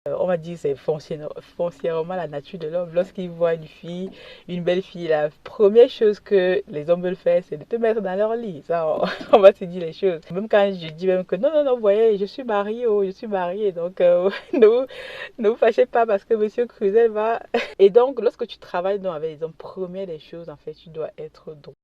On va dire c'est foncièrement la nature de l'homme. Lorsqu'il voit une fille, une belle fille, la première chose que les hommes veulent faire, c'est de te mettre dans leur lit. Ça, on va se dire les choses. Même quand je dis même que non, non, non, vous voyez, je suis mariée, oh, je suis mariée. Donc, ne vous fâchez pas parce que Monsieur Cruzel va. Et donc, lorsque tu travailles donc, avec les hommes, première des choses, en fait, tu dois être droit.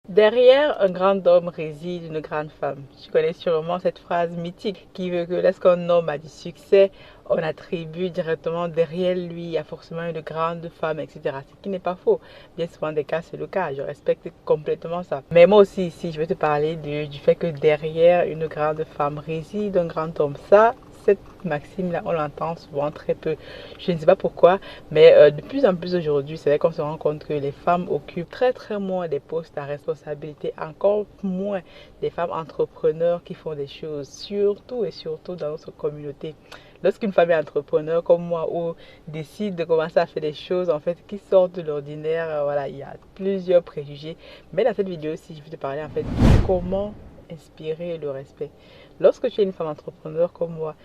Derrière un grand homme réside une grande femme. Tu connais sûrement cette phrase mythique qui veut que lorsqu'un homme a du succès, on attribue directement derrière lui, il y a forcément une grande femme, etc. Ce qui n'est pas faux. Bien souvent des cas, c'est le cas. Je respecte complètement ça. Mais moi aussi, ici, je vais te parler du fait que derrière une grande femme réside un grand homme. Ça, cette maxime-là, on l'entend souvent très peu. Je ne sais pas pourquoi, mais de plus en plus aujourd'hui, c'est vrai qu'on se rend compte que les femmes occupent très très moins des postes à responsabilité, encore moins des femmes entrepreneurs qui font des choses, surtout et surtout dans notre communauté. Lorsqu'une femme est entrepreneur comme moi ou décide de commencer à faire des choses en fait qui sortent de l'ordinaire, voilà, il y a plusieurs préjugés. Mais dans cette vidéo-ci, je vais te parler en fait de comment inspirer le respect. Lorsque tu es une femme entrepreneur comme moi,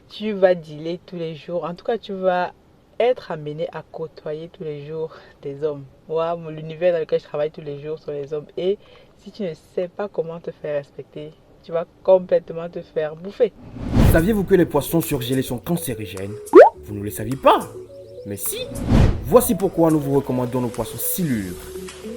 tu vas dealer tous les jours. En tout cas, tu vas être amené à côtoyer tous les jours des hommes. Moi, l'univers dans lequel je travaille tous les jours sont les hommes. Et si tu ne sais pas comment te faire respecter, tu vas complètement te faire bouffer. Saviez-vous que les poissons surgelés sont cancérigènes? Vous ne le saviez pas? Mais si! Voici pourquoi nous vous recommandons nos poissons silures.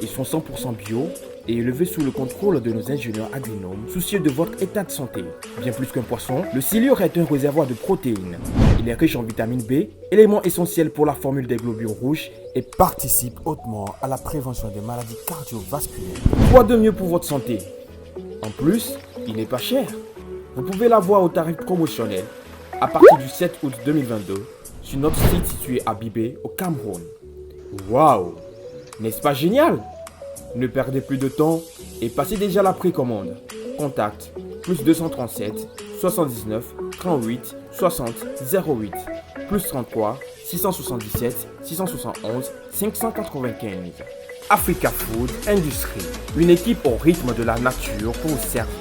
Ils sont 100% bio et élevés sous le contrôle de nos ingénieurs agronomes soucieux de votre état de santé. Bien plus qu'un poisson, le silure est un réservoir de protéines. Il est riche en vitamine B, élément essentiel pour la formule des globules rouges et participe hautement à la prévention des maladies cardiovasculaires. Quoi de mieux pour votre santé? En plus, il n'est pas cher. Vous pouvez l'avoir au tarif promotionnel à partir du 7 août 2022 sur notre site situé à Bibé, au Cameroun. Waouh! N'est-ce pas génial? Ne perdez plus de temps et passez déjà la précommande. Contact plus 237 79 38 60 08 plus 33 677 671 595. Africa Food Industry, une équipe au rythme de la nature pour vous servir.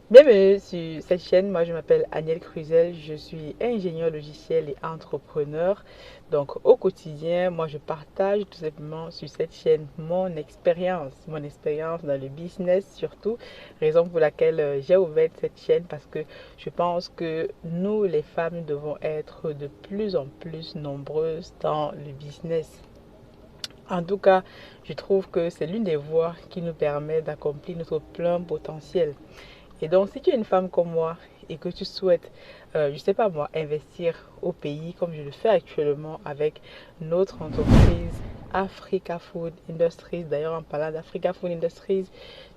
Bienvenue sur cette chaîne, moi je m'appelle Aniel Cruzel, je suis ingénieur logiciel et entrepreneur. Donc au quotidien, moi je partage tout simplement sur cette chaîne mon expérience dans le business surtout. Raison pour laquelle j'ai ouvert cette chaîne parce que je pense que nous les femmes nous devons être de plus en plus nombreuses dans le business. En tout cas, je trouve que c'est l'une des voies qui nous permet d'accomplir notre plein potentiel. Et donc, si tu es une femme comme moi et que tu souhaites, je ne sais pas moi, investir au pays comme je le fais actuellement avec notre entreprise Africa Food Industries. D'ailleurs, en parlant d'Africa Food Industries,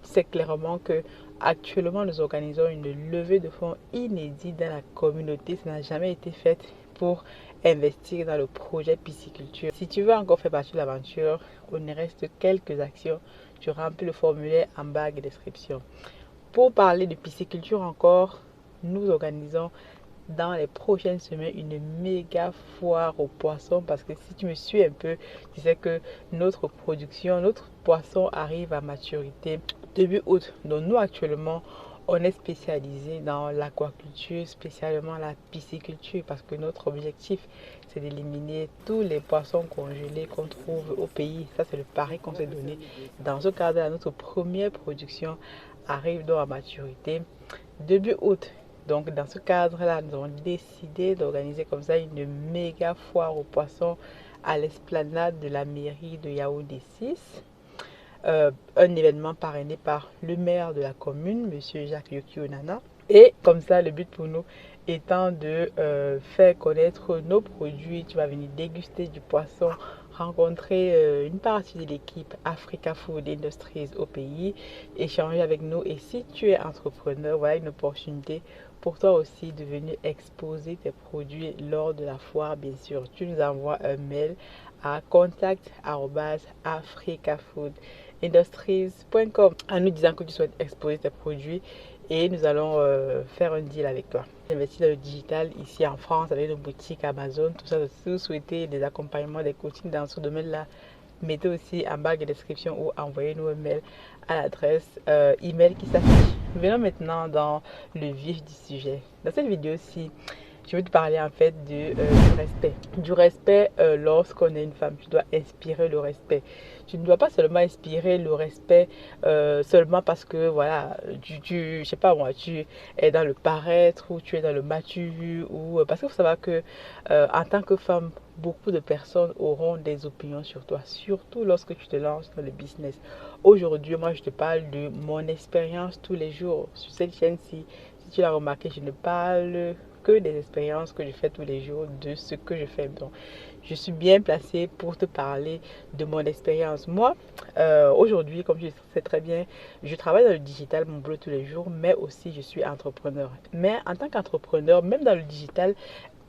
tu sais clairement que actuellement nous organisons une levée de fonds inédite dans la communauté. Ça n'a jamais été fait pour investir dans le projet pisciculture. Si tu veux encore faire partie de l'aventure, il ne reste quelques actions. Tu remplis le formulaire en bas de description. Pour parler de pisciculture encore, nous organisons dans les prochaines semaines une méga foire aux poissons parce que si tu me suis un peu, tu sais que notre production, notre poisson arrive à maturité début août. Donc nous actuellement, on est spécialisé dans l'aquaculture, spécialement la pisciculture parce que notre objectif, c'est d'éliminer tous les poissons congelés qu'on trouve au pays. Ça, c'est le pari qu'on s'est donné. Dans ce cadre, notre première production arrive donc à maturité début août. Donc dans ce cadre-là, nous avons décidé d'organiser comme ça une méga foire aux poissons à l'esplanade de la mairie de Yaoundé 6. Un événement parrainé par le maire de la commune, monsieur Jacques Yokionana. Et comme ça, le but pour nous étant de faire connaître nos produits. Tu vas venir déguster du poisson, rencontrer une partie de l'équipe Africa Food Industries au pays, échanger avec nous. Et si tu es entrepreneur, voilà une opportunité pour toi aussi de venir exposer tes produits lors de la foire. Bien sûr, tu nous envoies un mail à contact@africafoodindustries.com en nous disant que tu souhaites exposer tes produits et nous allons faire un deal avec toi. J'investis dans le digital ici en France avec nos boutiques Amazon, tout ça. Si vous souhaitez des accompagnements, des coachings dans ce domaine-là, mettez aussi en bas de description ou envoyez-nous un mail à l'adresse email qui s'affiche Venons maintenant dans le vif du sujet. Dans cette vidéo-ci, je vais te parler en fait du respect. Du respect lorsqu'on est une femme. Tu dois inspirer le respect. Tu ne dois pas seulement inspirer le respect seulement parce que voilà, je sais pas moi, tu es dans le paraître ou tu es dans le matu ou parce qu'il faut savoir que en tant que femme, beaucoup de personnes auront des opinions sur toi, surtout lorsque tu te lances dans le business. Aujourd'hui, moi, je te parle de mon expérience tous les jours sur cette chaîne-ci. Si tu l'as remarqué, je ne parle que des expériences que je fais tous les jours, de ce que je fais. Donc, je suis bien placée pour te parler de mon expérience. Moi, aujourd'hui, comme tu sais très bien, je travaille dans le digital, mon boulot tous les jours, mais aussi je suis entrepreneur. Mais en tant qu'entrepreneur, même dans le digital,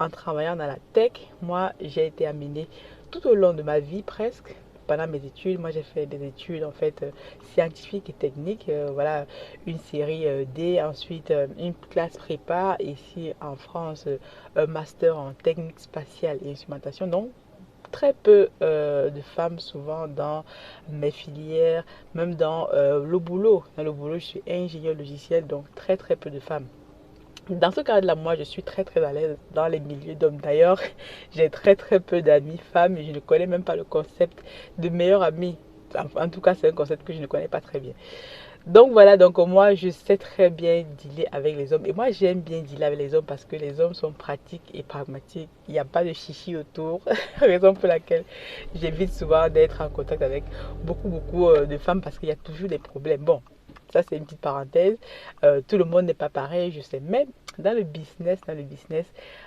en travaillant dans la tech, moi, j'ai été amenée tout au long de ma vie presque. Pendant mes études, moi j'ai fait des études en fait scientifiques et techniques, voilà, une série D, ensuite une classe prépa, ici en France, un master en technique spatiale et instrumentation. Donc très peu de femmes souvent dans mes filières, même dans le boulot. Dans le boulot, je suis ingénieur logiciel, donc très très peu de femmes. Dans ce cadre-là, moi, je suis très très à l'aise dans les milieux d'hommes. D'ailleurs, j'ai très très peu d'amis femmes et je ne connais même pas le concept de meilleur ami. En tout cas, c'est un concept que je ne connais pas très bien. Donc voilà, donc moi, je sais très bien dealer avec les hommes. Et moi, j'aime bien dealer avec les hommes parce que les hommes sont pratiques et pragmatiques. Il n'y a pas de chichi autour. Raison pour laquelle j'évite souvent d'être en contact avec beaucoup de femmes parce qu'il y a toujours des problèmes. Bon, ça, c'est une petite parenthèse. Tout le monde n'est pas pareil, je sais. Mais dans le business,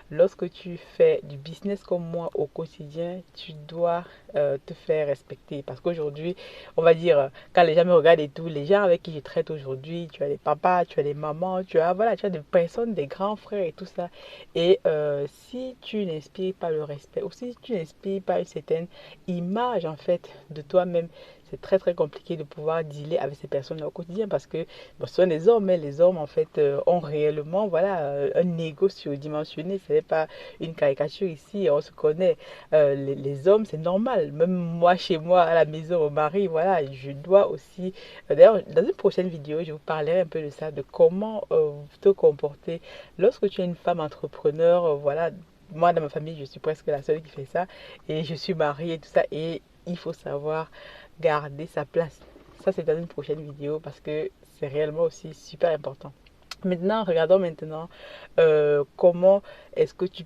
lorsque tu fais du business comme moi au quotidien, tu dois te faire respecter. Parce qu'aujourd'hui, on va dire, quand les gens me regardent et tout, les gens avec qui je traite aujourd'hui, tu as les papas, tu as les mamans, voilà, tu as des personnes, des grands frères et tout ça. Et si tu n'inspires pas le respect, ou si tu n'inspires pas une certaine image en fait de toi-même, c'est très très compliqué de pouvoir dealer avec ces personnes-là au quotidien parce que bon, ce sont des hommes, mais les hommes en fait ont réellement voilà, un ego surdimensionné. Ce n'est pas une caricature ici, on se connaît. Les hommes, c'est normal. Même moi, chez moi, à la maison, au mari, voilà, je dois aussi. D'ailleurs, dans une prochaine vidéo, je vous parlerai un peu de ça, de comment te comporter lorsque tu es une femme entrepreneur. Voilà, moi, dans ma famille, je suis presque la seule qui fait ça. Et je suis mariée et tout ça. Et il faut savoir garder sa place. Ça, c'est dans une prochaine vidéo parce que c'est réellement aussi super important. Maintenant, regardons maintenant comment est-ce que tu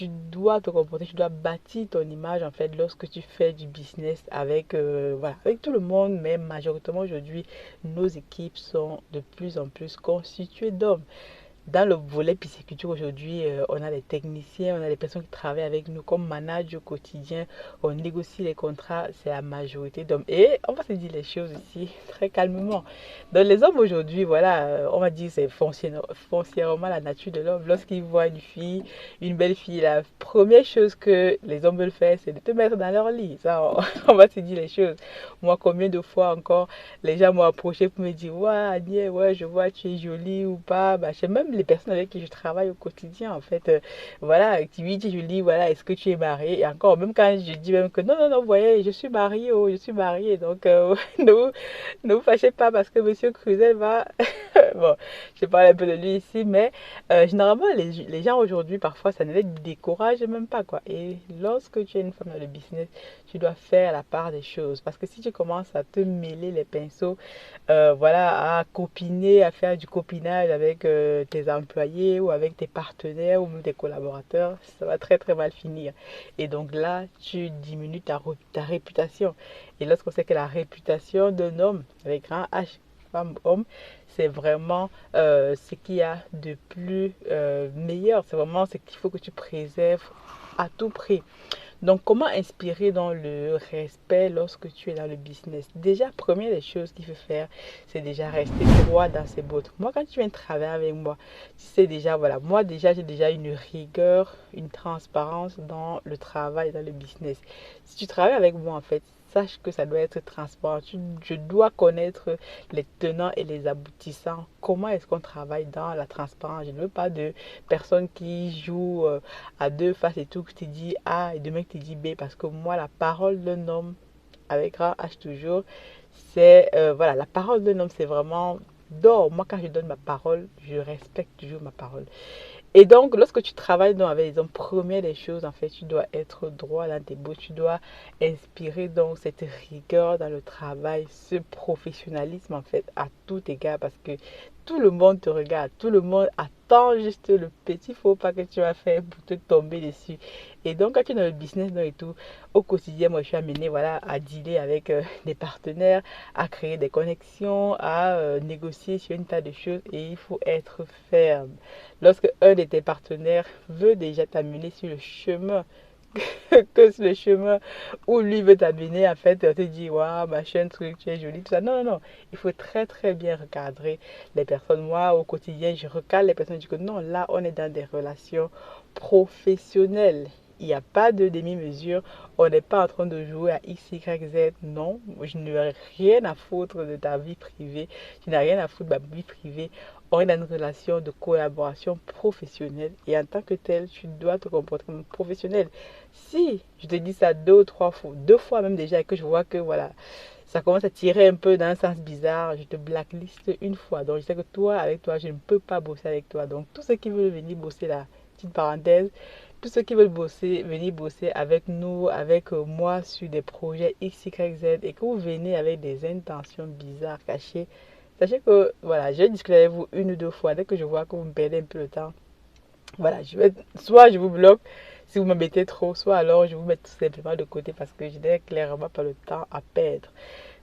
dois te comporter, tu dois bâtir ton image en fait lorsque tu fais du business avec, voilà, avec tout le monde, mais majoritairement aujourd'hui, nos équipes sont de plus en plus constituées d'hommes. Dans le volet pisciculture aujourd'hui, on a des techniciens, on a des personnes qui travaillent avec nous comme managers au quotidien. On négocie les contrats, c'est la majorité d'hommes. Et on va se dire les choses ici très calmement. Donc les hommes aujourd'hui, voilà, on va dire c'est foncièrement la nature de l'homme. Lorsqu'ils voient une fille, une belle fille, la première chose que les hommes veulent faire, c'est de te mettre dans leur lit. Ça, on va se dire les choses. Moi, combien de fois encore les gens m'ont approché pour me dire, ouais, Agnès, ouais, je vois, tu es jolie ou pas. Bah, je sais même les personnes avec qui je travaille au quotidien, en fait. Voilà, qui lui dit, je dis, voilà, est-ce que tu es mariée? Et encore, même quand je dis même que non, non, non, vous voyez, je suis mariée, oh, je suis mariée. Donc, ne vous fâchez pas parce que monsieur Cruzel va. Bon, je parle un peu de lui ici, mais généralement, les gens aujourd'hui, parfois, ça ne les décourage même pas, quoi. Et lorsque tu es une femme dans le business, tu dois faire la part des choses. Parce que si tu commences à te mêler les pinceaux, voilà, à copiner, à faire du copinage avec tes employés ou avec tes partenaires ou même tes collaborateurs, ça va très très mal finir. Et donc là, tu diminues ta réputation. Et lorsqu'on sait que la réputation d'un homme, avec grand H, femme, homme, c'est vraiment ce qu'il y a de plus meilleur. C'est vraiment ce qu'il faut que tu préserves à tout prix. Donc, comment inspirer dans le respect lorsque tu es dans le business? Déjà, première des choses qu'il faut faire, c'est déjà rester droit dans ses bottes. Moi, quand tu viens travailler avec moi, tu sais déjà, voilà, moi déjà, j'ai déjà une rigueur, une transparence dans le travail, dans le business. Si tu travailles avec moi, en fait, sache que ça doit être transparent. Je dois connaître les tenants et les aboutissants. Comment est-ce qu'on travaille dans la transparence? Je ne veux pas de personnes qui jouent à deux faces et tout, que tu dis A et demain que tu dis B. Parce que moi, la parole d'un homme, avec grand H toujours, c'est, voilà, la parole d'un homme, c'est vraiment j'adore. Moi, quand je donne ma parole, je respecte toujours ma parole. Et donc, lorsque tu travailles donc avec les hommes, première des choses, en fait, tu dois être droit dans tes bouts, tu dois inspirer donc cette rigueur dans le travail, ce professionnalisme, en fait, à tout égard, parce que tout le monde te regarde, tout le monde attend juste le petit faux pas que tu vas faire pour te tomber dessus. Et donc, quand tu es dans le business donc, et tout, au quotidien, moi, je suis amenée voilà, à dealer avec des partenaires, à créer des connexions, à négocier sur une tas de choses, et il faut être ferme. Lorsque un de tes partenaires veut déjà t'amener sur le chemin, que sur le chemin où lui veut t'amener, en fait, on te dit, waouh, machin, truc, tu es jolie, tout ça. Non, non, non. Il faut très, très bien recadrer les personnes. Moi, au quotidien, je recadre les personnes. Je dis que non, là, on est dans des relations professionnelles. Il n'y a pas de demi-mesure. On n'est pas en train de jouer à X, Y, Z. Non, je n'ai rien à foutre de ta vie privée. Je n'ai rien à foutre de ma vie privée. On est dans une relation de collaboration professionnelle et en tant que tel, tu dois te comporter comme un professionnel. Si je te dis ça deux ou trois fois, deux fois même déjà, et que je vois que voilà, ça commence à tirer un peu dans un sens bizarre, je te blackliste une fois. Donc je sais que toi, avec toi, je ne peux pas bosser avec toi. Donc tous ceux qui veulent venir bosser là, petite parenthèse, tous ceux qui veulent bosser, venir bosser avec nous, avec moi sur des projets X, Y, Z et que vous venez avec des intentions bizarres cachées, sachez que voilà, je vais discuter avec vous une ou deux fois. Dès que je vois que vous me perdez un peu le temps, voilà, soit je vous bloque si vous m'embêtez trop, soit alors je vous mets tout simplement de côté parce que je n'ai clairement pas le temps à perdre.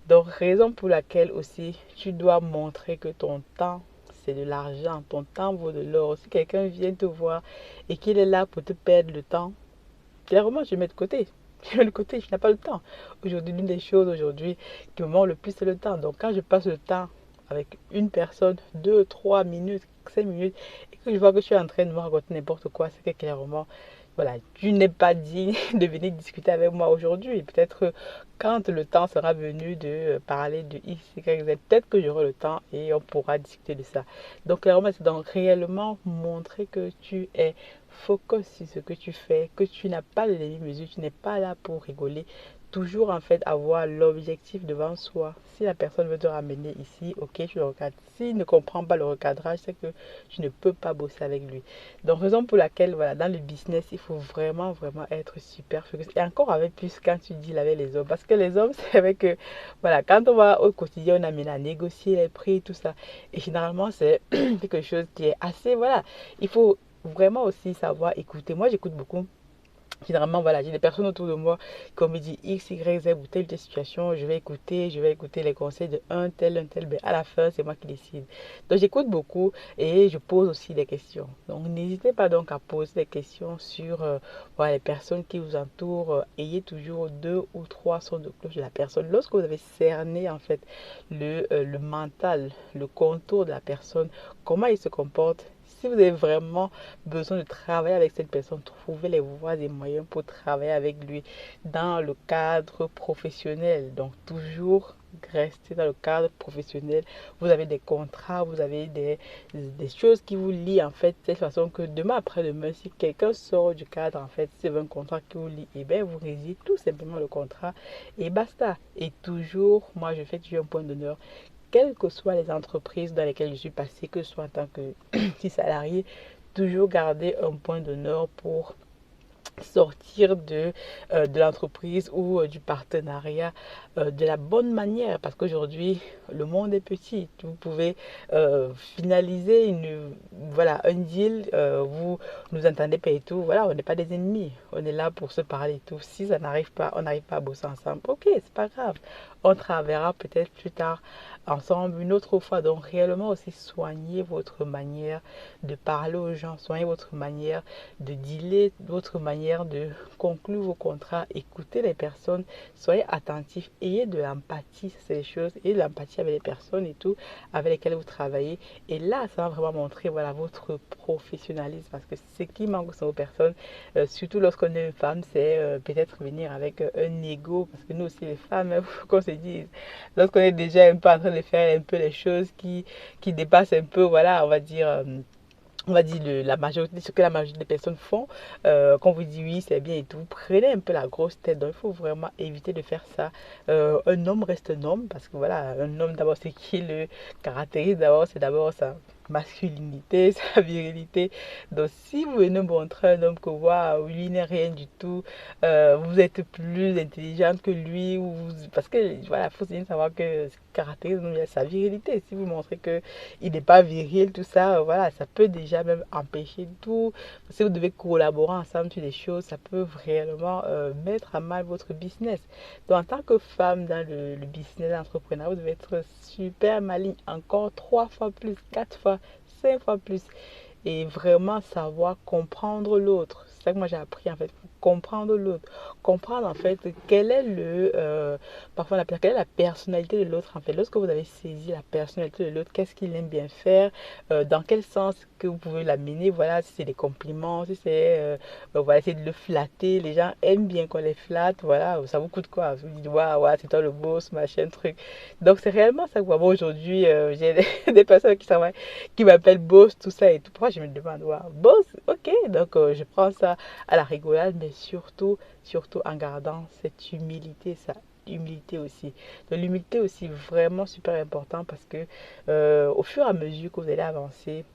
Donc, raison pour laquelle aussi tu dois montrer que ton temps, c'est de l'argent, ton temps vaut de l'or. Si quelqu'un vient te voir et qu'il est là pour te perdre le temps, clairement, je mets de côté. Je mets de côté, je n'ai pas le temps. Aujourd'hui, l'une des choses aujourd'hui qui me manque le plus, c'est le temps. Donc, quand je passe le temps avec une personne, 2, 3 minutes, 5 minutes, et que je vois que tu es en train de me raconter n'importe quoi, c'est que clairement, voilà, tu n'es pas digne de venir discuter avec moi aujourd'hui. Peut-être quand le temps sera venu de parler de X, Y, Z, peut-être que j'aurai le temps et on pourra discuter de ça. Donc, clairement, c'est donc réellement montrer que tu es focus sur ce que tu fais, que tu n'as pas de demi-mesure, tu n'es pas là pour rigoler. Toujours en fait avoir l'objectif devant soi. Si la personne veut te ramener ici, ok, tu le recadres. S'il ne comprend pas le recadrage, c'est que tu ne peux pas bosser avec lui. Donc, raison pour laquelle, voilà, dans le business, il faut vraiment, vraiment être super focus. Et encore avec plus quand tu deals avec les hommes. Parce que les hommes, c'est vrai que, voilà, quand on va au quotidien, on amène à négocier les prix, tout ça. Et généralement, c'est quelque chose qui est assez, voilà, il faut vraiment aussi savoir écouter. Moi, j'écoute beaucoup. Généralement, voilà, j'ai des personnes autour de moi qui me dit X, Y, Z ou telle situation. Je vais écouter les conseils de un tel. Ben, à la fin, c'est moi qui décide. Donc, j'écoute beaucoup et je pose aussi des questions. Donc, n'hésitez pas donc à poser des questions sur voilà, les personnes qui vous entourent. Ayez toujours deux ou trois sons de cloche de la personne. Lorsque vous avez cerné, en fait, le mental, le contour de la personne, comment il se comporte, si vous avez vraiment besoin de travailler avec cette personne, trouvez les voies et moyens pour travailler avec lui dans le cadre professionnel. Donc, toujours rester dans le cadre professionnel. Vous avez des contrats, vous avez des choses qui vous lient en fait, de cette façon que demain après-demain, si quelqu'un sort du cadre, en fait, c'est un contrat qui vous lie, et bien vous résiliez tout simplement le contrat et basta. Et toujours, moi je fais toujours un point d'honneur quelles que soient les entreprises dans lesquelles je suis passée, que ce soit en tant que salarié, toujours garder un point d'honneur pour sortir de l'entreprise ou du partenariat de la bonne manière parce qu'aujourd'hui le monde est petit. Vous pouvez finaliser voilà, un deal, vous nous entendez pas et tout, voilà, on n'est pas des ennemis, on est là pour se parler et tout. Si ça n'arrive pas, on n'arrive pas à bosser ensemble, ok, c'est pas grave, on travaillera peut-être plus tard ensemble une autre fois. Donc réellement aussi soignez votre manière de parler aux gens, soignez votre manière de dealer, votre manière de conclure vos contrats, écoutez les personnes, soyez attentifs, ayez de l'empathie, c'est les choses, ayez de l'empathie avec les personnes et tout, avec lesquelles vous travaillez. Et là, ça va vraiment montrer voilà, votre professionnalisme parce que ce qui manque sur vos personnes, surtout lorsqu'on est une femme, c'est peut-être venir avec un ego parce que nous aussi les femmes, il faut qu'on se dise, lorsqu'on est déjà un peu en train de faire un peu les choses qui dépassent un peu, voilà, on va dire on va dire la majorité, ce que la majorité des personnes font, quand vous dites oui, c'est bien et tout, prenez un peu la grosse tête. Donc, il faut vraiment éviter de faire ça. Un homme reste un homme parce que voilà, un homme d'abord, c'est qui le caractérise d'abord, c'est d'abord sa masculinité, sa virilité. Donc, si vous venez montrer un homme que waouh, lui n'est rien du tout, vous êtes plus intelligente que lui, parce que voilà, il faut bien savoir que ce qui caractérise nous, il y a sa virilité. Si vous montrez que il n'est pas viril, tout ça, voilà, ça peut déjà même empêcher tout. Si vous devez collaborer ensemble sur des choses, ça peut réellement mettre à mal votre business. Donc, en tant que femme dans le business d'entrepreneuriat, vous devez être super maligne, encore 3 fois plus, 4 fois, 5 fois plus. Et vraiment savoir comprendre l'autre. C'est ça que moi j'ai appris en fait. Comprendre l'autre. Comprendre en fait quel est parfois on appelle, quelle est la personnalité de l'autre en fait. Lorsque vous avez saisi la personnalité de l'autre, qu'est-ce qu'il aime bien faire, dans quel sens que vous pouvez l'amener, voilà, si c'est des compliments, si c'est, voilà, essayer de le flatter. Les gens aiment bien qu'on les flatte, voilà, ça vous coûte quoi? Vous dites, waouh, ouais, c'est toi le boss, machin, truc. Donc c'est réellement ça que moi, aujourd'hui, j'ai des personnes qui m'appellent boss, tout ça et tout. Pourquoi je me demande, waouh, boss, ok, donc je prends ça à la rigolade, mais surtout en gardant cette humilité, ça humilité aussi. Donc l'humilité aussi vraiment super important parce que au fur et à mesure que vous allez avancer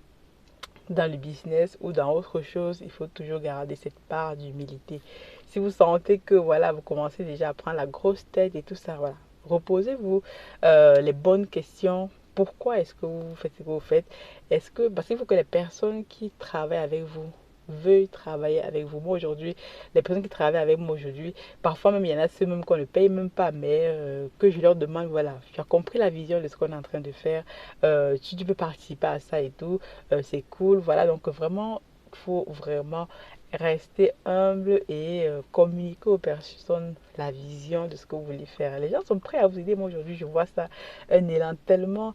dans le business ou dans autre chose, il faut toujours garder cette part d'humilité. Si vous sentez que voilà, vous commencez déjà à prendre la grosse tête et tout ça, voilà, reposez-vous les bonnes questions. Pourquoi est-ce que vous faites ce que vous faites? Est-ce que parce qu'il faut que les personnes qui travaillent avec vous veuillent travailler avec vous. Moi aujourd'hui, les personnes qui travaillent avec moi aujourd'hui, parfois même il y en a ceux même qu'on ne paye même pas, mais que je leur demande, voilà, tu as compris la vision de ce qu'on est en train de faire, tu peux participer à ça et tout, c'est cool, voilà, donc vraiment, il faut vraiment rester humble et communiquer aux personnes la vision de ce que vous voulez faire. Les gens sont prêts à vous aider. Moi aujourd'hui, je vois ça, un élan tellement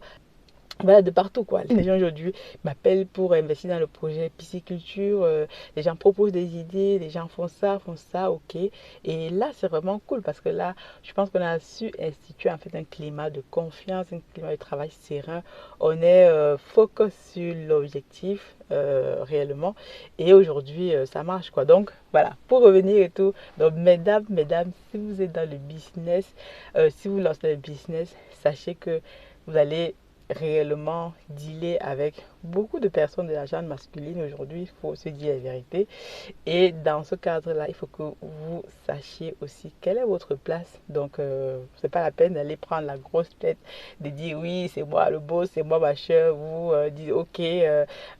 voilà, de partout quoi. Les gens aujourd'hui m'appellent pour investir dans le projet pisciculture. Les gens proposent des idées, les gens font ça, ok. Et là, c'est vraiment cool parce que là, je pense qu'on a su instituer en fait un climat de confiance, un climat de travail serein. On est focus sur l'objectif réellement. Et aujourd'hui, ça marche quoi. Donc voilà, pour revenir et tout. Donc mesdames, si vous êtes dans le business, si vous lancez le business, sachez que vous allez réellement dealer avec beaucoup de personnes de la genre masculine aujourd'hui, il faut se dire la vérité. Et dans ce cadre-là, il faut que vous sachiez aussi quelle est votre place. Donc, c'est pas la peine d'aller prendre la grosse tête, de dire oui, c'est moi le boss, c'est moi machin. Vous dites ok,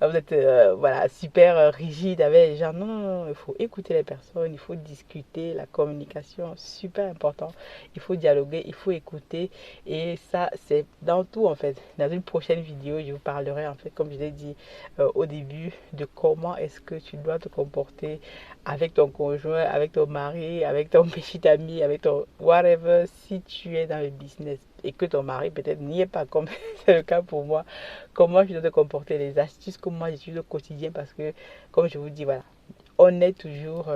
vous êtes voilà, super rigide avec les gens. Non, non, non, il faut écouter les personnes, il faut discuter, la communication, super important. Il faut dialoguer, il faut écouter. Et ça, c'est dans tout en fait. Dans une prochaine vidéo, je vous parlerai en fait, comme je l'ai dit au début, de comment est-ce que tu dois te comporter avec ton conjoint, avec ton mari, avec ton petit ami, avec ton whatever, si tu es dans le business et que ton mari peut-être n'y est pas, comme c'est le cas pour moi, comment je dois te comporter, les astuces que moi j'utilise au quotidien parce que, comme je vous dis, voilà, on est toujours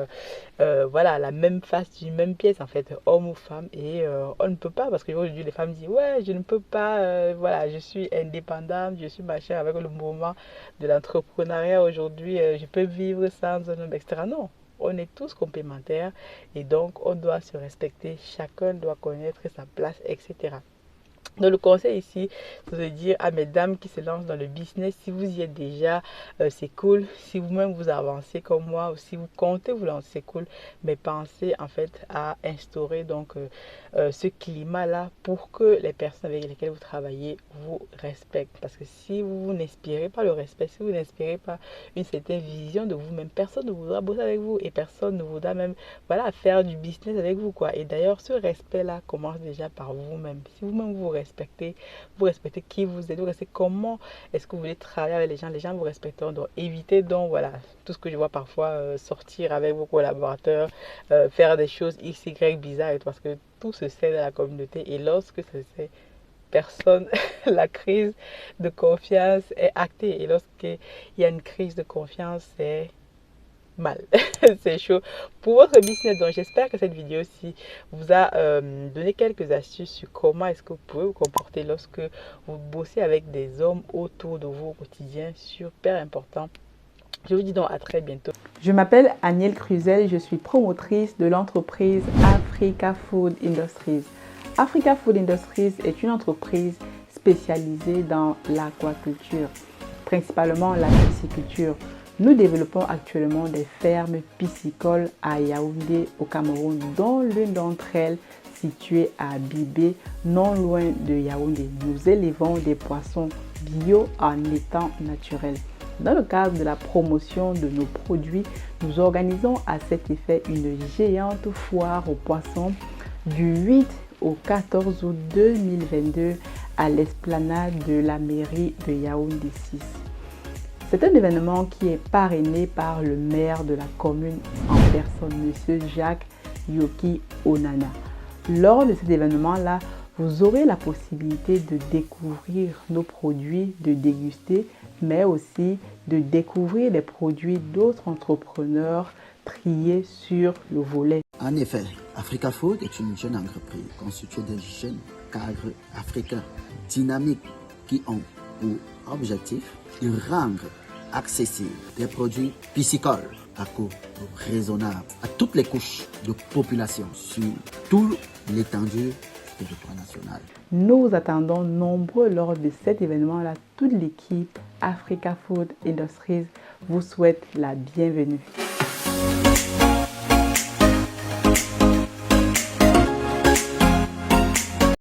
voilà, la même face d'une même pièce en fait, homme ou femme, et on ne peut pas parce qu'aujourd'hui les femmes disent ouais, je ne peux pas, voilà, je suis indépendante, je suis machin. Avec le mouvement de l'entrepreneuriat aujourd'hui, je peux vivre sans un homme, etc. Non, on est tous complémentaires et donc on doit se respecter, chacun doit connaître sa place, etc. Donc le conseil ici, c'est de dire à mesdames qui se lancent dans le business, si vous y êtes déjà, c'est cool. Si vous-même vous avancez comme moi ou si vous comptez vous lancer, c'est cool. Mais pensez en fait à instaurer donc ce climat-là pour que les personnes avec lesquelles vous travaillez vous respectent. Parce que si vous n'inspirez pas le respect, si vous n'inspirez pas une certaine vision de vous-même, personne ne voudra bosser avec vous et personne ne voudra même voilà, faire du business avec vous quoi. Et d'ailleurs, ce respect-là commence déjà par vous-même. Si vous-même vous respectez qui vous êtes, vous respectez comment est-ce que vous voulez travailler avec les gens vous respecteront. Donc évitez donc voilà tout ce que je vois parfois sortir avec vos collaborateurs, faire des choses x y bizarres et tout, parce que tout se sait dans la communauté et lorsque c'est personne, la crise de confiance est actée et lorsqu'il y a une crise de confiance, c'est mal. C'est chaud pour votre business. Donc j'espère que cette vidéo-ci vous a donné quelques astuces sur comment est-ce que vous pouvez vous comporter lorsque vous bossez avec des hommes autour de vous au quotidien. Super important. Je vous dis donc à très bientôt. Je m'appelle Anielle Cruzel, je suis promotrice de l'entreprise Africa Food Industries. Africa Food Industries est une entreprise spécialisée dans l'aquaculture, principalement la pisciculture. Nous développons actuellement des fermes piscicoles à Yaoundé au Cameroun, dont l'une d'entre elles située à Bibé, non loin de Yaoundé. Nous élevons des poissons bio en étang naturel. Dans le cadre de la promotion de nos produits, nous organisons à cet effet une géante foire aux poissons du 8 au 14 août 2022 à l'esplanade de la mairie de Yaoundé 6. C'est un événement qui est parrainé par le maire de la commune en personne, M. Jacques Yoki Onana. Lors de cet événement-là, vous aurez la possibilité de découvrir nos produits, de déguster, mais aussi de découvrir les produits d'autres entrepreneurs triés sur le volet. En effet, Africa Food est une jeune entreprise constituée de jeunes cadres africains dynamiques qui ont pour objectif de rendre accessibles des produits piscicoles à coût raisonnable à toutes les couches de population sur tout l'étendue du territoire national. Nous vous attendons nombreux lors de cet événement-là. Toute l'équipe Africa Food Industries vous souhaite la bienvenue.